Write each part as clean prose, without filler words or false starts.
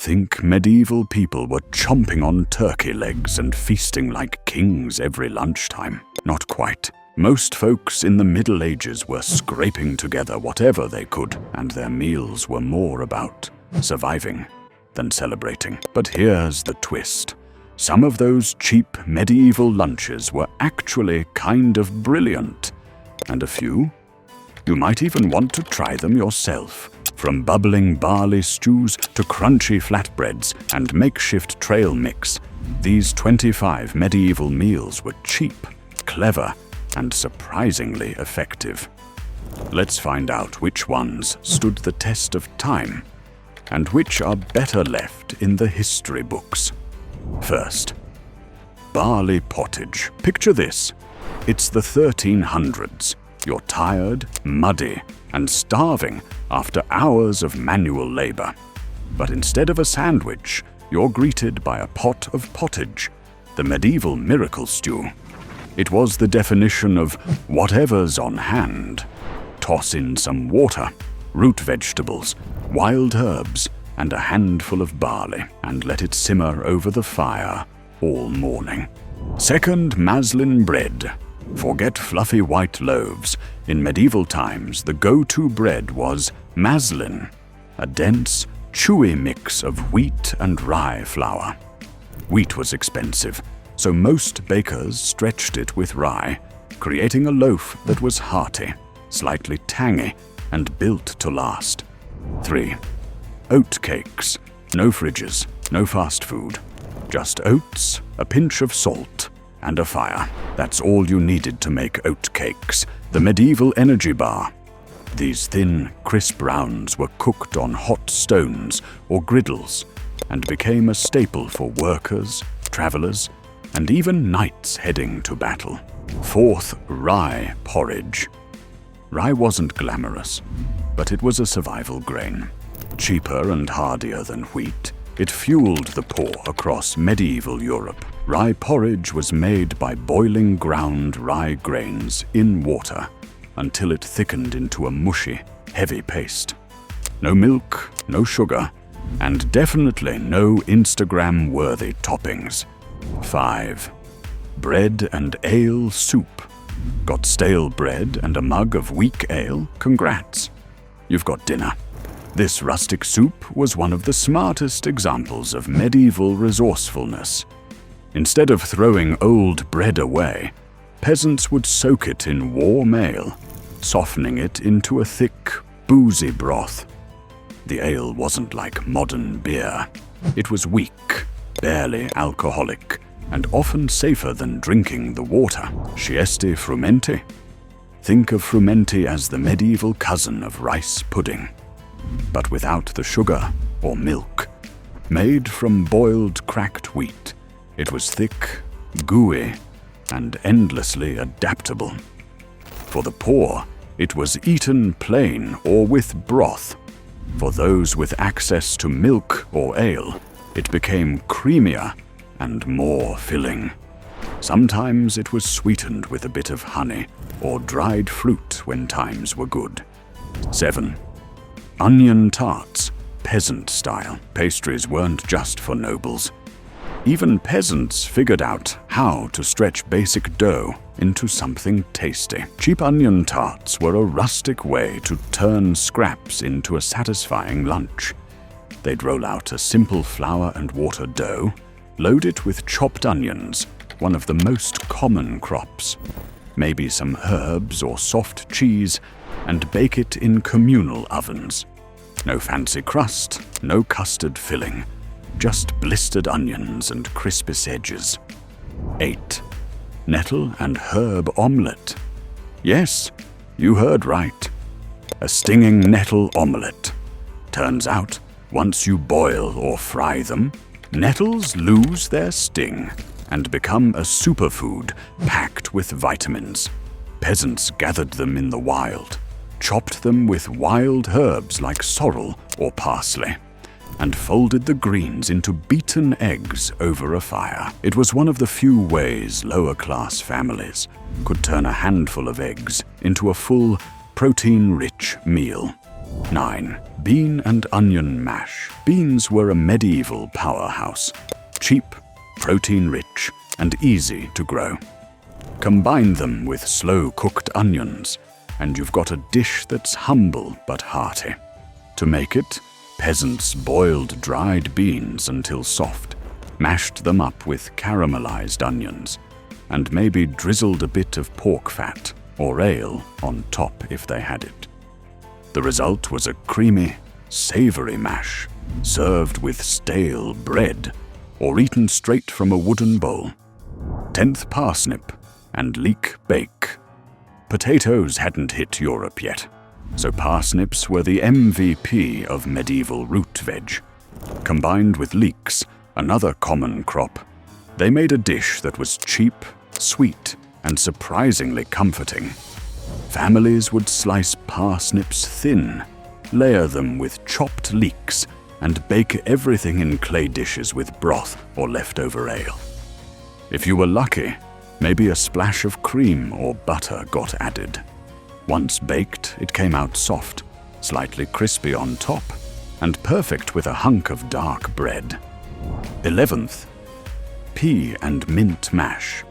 Think medieval people were chomping on turkey legs and feasting like kings every lunchtime. Not quite. Most folks in the Middle Ages were scraping together whatever they could, and their meals were more about surviving than celebrating. But here's the twist. Some of those cheap medieval lunches were actually kind of brilliant. And a few, you might even want to try them yourself. From bubbling barley stews to crunchy flatbreads and makeshift trail mix, these 25 medieval meals were cheap, clever, and surprisingly effective. Let's find out which ones stood the test of time and which are better left in the history books. First, barley pottage. Picture this. It's the 1300s. You're tired, muddy, and starving after hours of manual labor. But instead of a sandwich, you're greeted by a pot of pottage, the medieval miracle stew. It was the definition of whatever's on hand. Toss in some water, root vegetables, wild herbs, and a handful of barley, and let it simmer over the fire all morning. Second, maslin bread. Forget fluffy white loaves. In medieval times, the go-to bread was maslin, a dense, chewy mix of wheat and rye flour. Wheat was expensive, so most bakers stretched it with rye, creating a loaf that was hearty, slightly tangy, and built to last. 3. Oat cakes. No fridges, no fast food. Just oats, a pinch of salt, and a fire. That's all you needed to make oat cakes, the medieval energy bar. These thin, crisp rounds were cooked on hot stones or griddles and became a staple for workers, travelers, and even knights heading to battle. Fourth, rye porridge. Rye wasn't glamorous, but it was a survival grain. Cheaper and hardier than wheat, it fueled the poor across medieval Europe. Rye porridge was made by boiling ground rye grains in water until it thickened into a mushy, heavy paste. No milk, no sugar, and definitely no Instagram-worthy toppings. 5. Bread and ale soup. Got stale bread and a mug of weak ale? Congrats. You've got dinner. This rustic soup was one of the smartest examples of medieval resourcefulness. Instead of throwing old bread away, peasants would soak it in warm ale, softening it into a thick, boozy broth. The ale wasn't like modern beer. It was weak, barely alcoholic, and often safer than drinking the water. Sciesti frumenti? Think of frumenti as the medieval cousin of rice pudding, but without the sugar or milk. Made from boiled cracked wheat, it was thick, gooey, and endlessly adaptable. For the poor, it was eaten plain or with broth. For those with access to milk or ale, it became creamier and more filling. Sometimes it was sweetened with a bit of honey or dried fruit when times were good. 7. Onion tarts, peasant style. Pastries weren't just for nobles. Even peasants figured out how to stretch basic dough into something tasty. Cheap onion tarts were a rustic way to turn scraps into a satisfying lunch. They'd roll out a simple flour and water dough, load it with chopped onions, one of the most common crops, maybe some herbs or soft cheese, and bake it in communal ovens. No fancy crust, no custard filling, just blistered onions and crispy edges. 8. Nettle and herb omelette. Yes, you heard right. A stinging nettle omelette. Turns out, once you boil or fry them, nettles lose their sting and become a superfood packed with vitamins. Peasants gathered them in the wild, chopped them with wild herbs like sorrel or parsley, and folded the greens into beaten eggs over a fire. It was one of the few ways lower-class families could turn a handful of eggs into a full, protein-rich meal. 9. Bean and onion mash. Beans were a medieval powerhouse. Cheap, protein-rich, and easy to grow. Combine them with slow-cooked onions, and you've got a dish that's humble but hearty. To make it, peasants boiled dried beans until soft, mashed them up with caramelized onions, and maybe drizzled a bit of pork fat or ale on top if they had it. The result was a creamy, savory mash, served with stale bread or eaten straight from a wooden bowl. 10th parsnip and leek bake. Potatoes hadn't hit Europe yet, so parsnips were the MVP of medieval root veg. Combined with leeks, another common crop, they made a dish that was cheap, sweet, and surprisingly comforting. Families would slice parsnips thin, layer them with chopped leeks, and bake everything in clay dishes with broth or leftover ale. If you were lucky, maybe a splash of cream or butter got added. Once baked, it came out soft, slightly crispy on top, and perfect with a hunk of dark bread. 11th, pea and mint mash.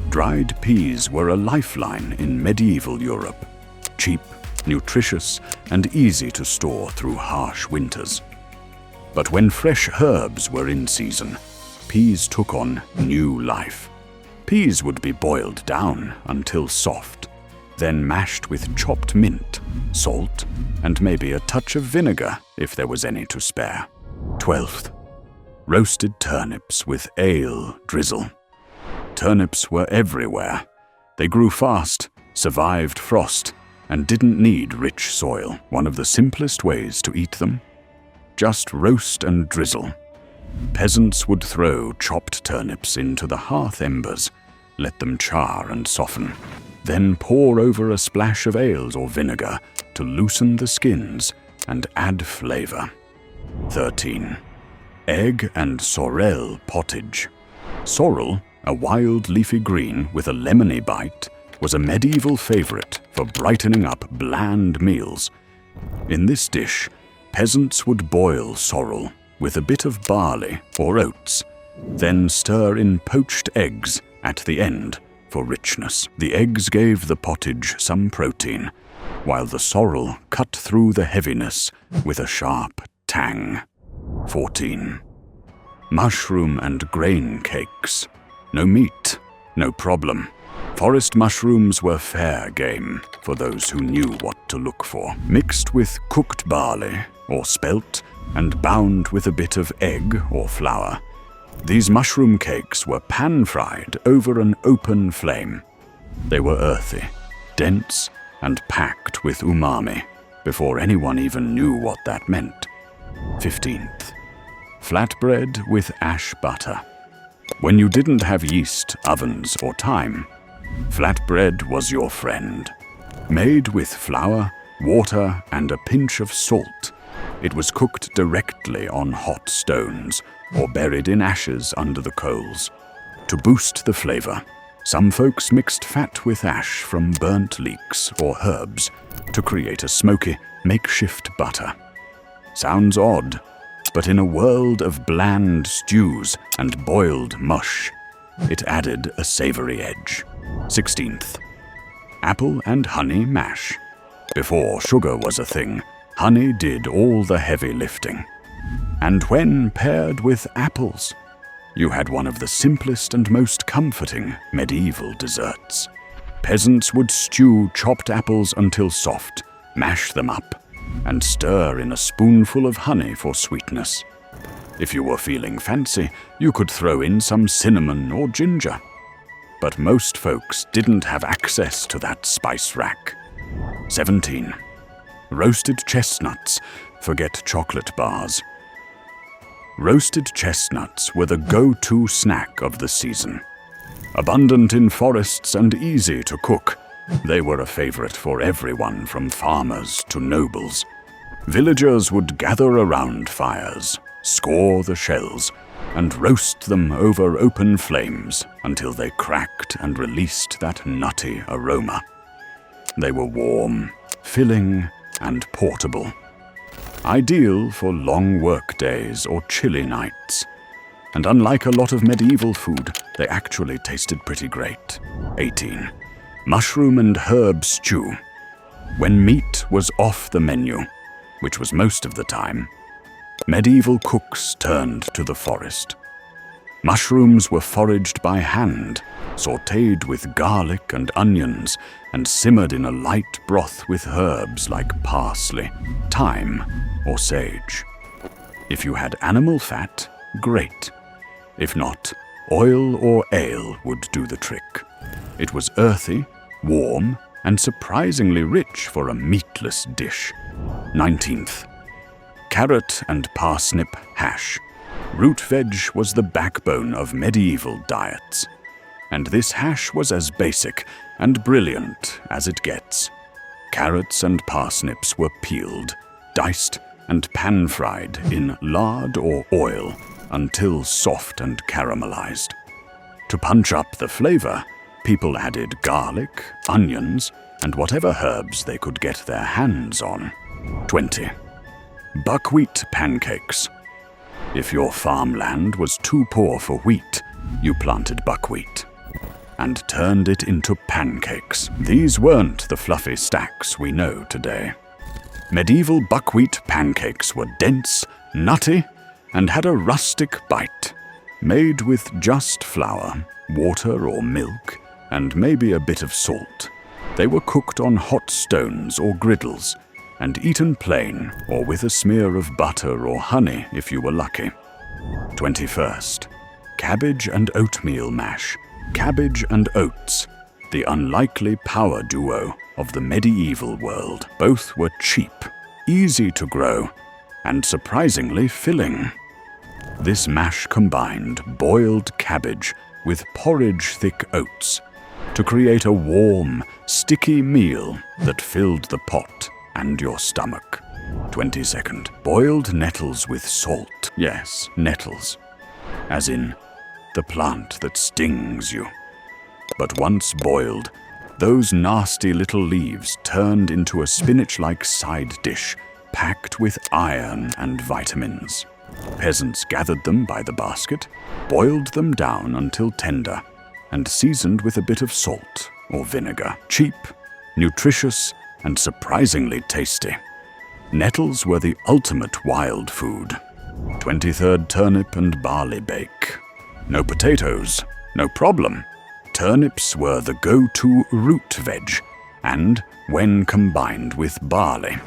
Dried peas were a lifeline in medieval Europe. Cheap, nutritious, and easy to store through harsh winters. But when fresh herbs were in season, peas took on new life. Peas would be boiled down until soft, then mashed with chopped mint, salt, and maybe a touch of vinegar if there was any to spare. 12th, roasted turnips with ale drizzle. Turnips were everywhere. They grew fast, survived frost, and didn't need rich soil. One of the simplest ways to eat them? Just roast and drizzle. Peasants would throw chopped turnips into the hearth embers, let them char and soften, then pour over a splash of ale or vinegar to loosen the skins and add flavor. 13. Egg and sorrel pottage. Sorrel, a wild leafy green with a lemony bite, was a medieval favorite for brightening up bland meals. In this dish, peasants would boil sorrel with a bit of barley or oats, then stir in poached eggs at the end for richness. The eggs gave the pottage some protein, while the sorrel cut through the heaviness with a sharp tang. 14. Mushroom and grain cakes. No meat, no problem. Forest mushrooms were fair game for those who knew what to look for. Mixed with cooked barley or spelt and bound with a bit of egg or flour, these mushroom cakes were pan-fried over an open flame. They were earthy, dense, and packed with umami before anyone even knew what that meant. 15th. Flatbread with ash butter. When you didn't have yeast, ovens, or time, flatbread was your friend. Made with flour, water, and a pinch of salt, it was cooked directly on hot stones or buried in ashes under the coals. To boost the flavor, some folks mixed fat with ash from burnt leeks or herbs to create a smoky, makeshift butter. Sounds odd, but in a world of bland stews and boiled mush, it added a savory edge. 16th. Apple and honey mash. Before sugar was a thing, honey did all the heavy lifting. And when paired with apples, you had one of the simplest and most comforting medieval desserts. Peasants would stew chopped apples until soft, mash them up, and stir in a spoonful of honey for sweetness. If you were feeling fancy, you could throw in some cinnamon or ginger. But most folks didn't have access to that spice rack. 17. Roasted chestnuts. Forget chocolate bars. Roasted chestnuts were the go-to snack of the season. Abundant in forests and easy to cook, they were a favorite for everyone from farmers to nobles. Villagers would gather around fires, score the shells, and roast them over open flames until they cracked and released that nutty aroma. They were warm, filling, and portable. Ideal for long work days or chilly nights. And unlike a lot of medieval food, they actually tasted pretty great. 18. Mushroom and herb stew. When meat was off the menu, which was most of the time, medieval cooks turned to the forest. Mushrooms were foraged by hand, sautéed with garlic and onions, and simmered in a light broth with herbs like parsley, thyme, or sage. If you had animal fat, great. If not, oil or ale would do the trick. It was earthy, warm, and surprisingly rich for a meatless dish. 19th. Carrot and parsnip hash. Root veg was the backbone of medieval diets. And this hash was as basic and brilliant as it gets. Carrots and parsnips were peeled, diced, and pan-fried in lard or oil until soft and caramelized. To punch up the flavor, people added garlic, onions, and whatever herbs they could get their hands on. 20. Buckwheat pancakes. If your farmland was too poor for wheat, you planted buckwheat and turned it into pancakes. These weren't the fluffy stacks we know today. Medieval buckwheat pancakes were dense, nutty, and had a rustic bite, made with just flour, water or milk, and maybe a bit of salt. They were cooked on hot stones or griddles, and eaten plain or with a smear of butter or honey if you were lucky. 21st. Cabbage and oatmeal mash. Cabbage and oats, the unlikely power duo of the medieval world. Both were cheap, easy to grow, and surprisingly filling. This mash combined boiled cabbage with porridge-thick oats to create a warm, sticky meal that filled the pot and your stomach. 22nd. Boiled nettles with salt. Yes, nettles. As in, the plant that stings you. But once boiled, those nasty little leaves turned into a spinach-like side dish packed with iron and vitamins. Peasants gathered them by the basket, boiled them down until tender, and seasoned with a bit of salt or vinegar. Cheap, nutritious, and surprisingly tasty. Nettles were the ultimate wild food. 23rd. Turnip and barley bake. No potatoes, no problem. Turnips were the go-to root veg, and when combined with barley,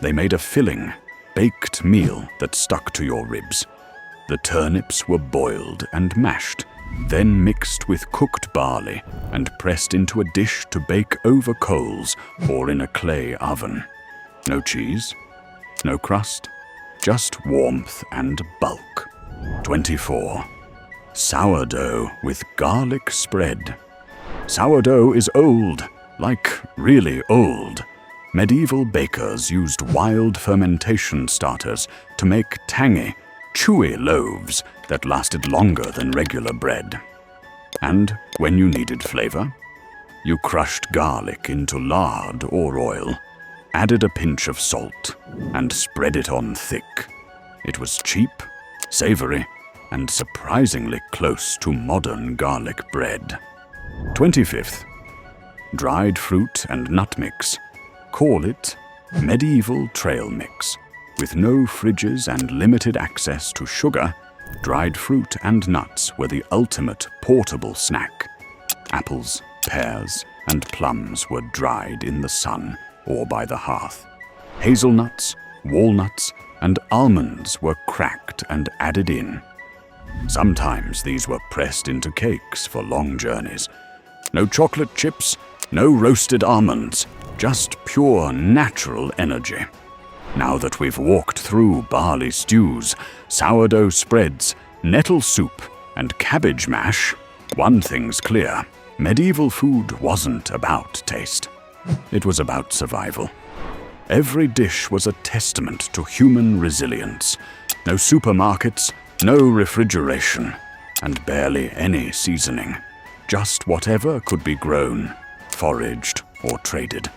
they made a filling, baked meal that stuck to your ribs. The turnips were boiled and mashed, then mixed with cooked barley and pressed into a dish to bake over coals or in a clay oven. No cheese, no crust, just warmth and bulk. 24. Sourdough with garlic spread. Sourdough is old, like really old. Medieval bakers used wild fermentation starters to make tangy, chewy loaves that lasted longer than regular bread. And when you needed flavor, you crushed garlic into lard or oil, added a pinch of salt, and spread it on thick. It was cheap, savory, and surprisingly close to modern garlic bread. 25th. Dried fruit and nut mix. Call it medieval trail mix. With no fridges and limited access to sugar, dried fruit and nuts were the ultimate portable snack. Apples, pears, and plums were dried in the sun or by the hearth. Hazelnuts, walnuts, and almonds were cracked and added in. Sometimes these were pressed into cakes for long journeys. No chocolate chips, no roasted almonds, just pure natural energy. Now that we've walked through barley stews, sourdough spreads, nettle soup, and cabbage mash, one thing's clear. Medieval food wasn't about taste. It was about survival. Every dish was a testament to human resilience. No supermarkets, no refrigeration, and barely any seasoning. Just whatever could be grown, foraged, or traded.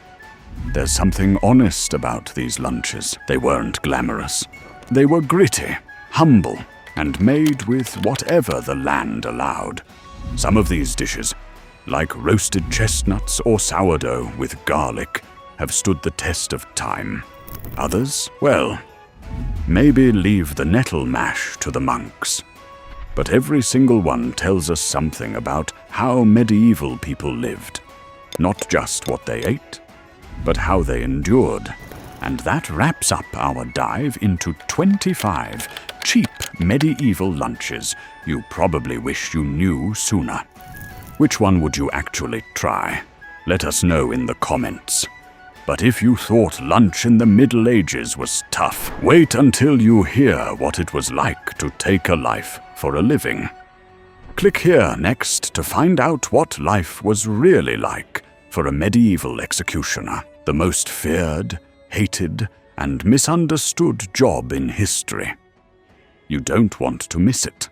There's something honest about these lunches. They weren't glamorous. They were gritty, humble, and made with whatever the land allowed. Some of these dishes, like roasted chestnuts or sourdough with garlic, have stood the test of time. Others, well, maybe leave the nettle mash to the monks. But every single one tells us something about how medieval people lived. Not just what they ate, but how they endured. And that wraps up our dive into 25 cheap medieval lunches you probably wish you knew sooner. Which one would you actually try? Let us know in the comments. But if you thought lunch in the Middle Ages was tough, wait until you hear what it was like to take a life for a living. Click here next to find out what life was really like for a medieval executioner, the most feared, hated, and misunderstood job in history. You don't want to miss it.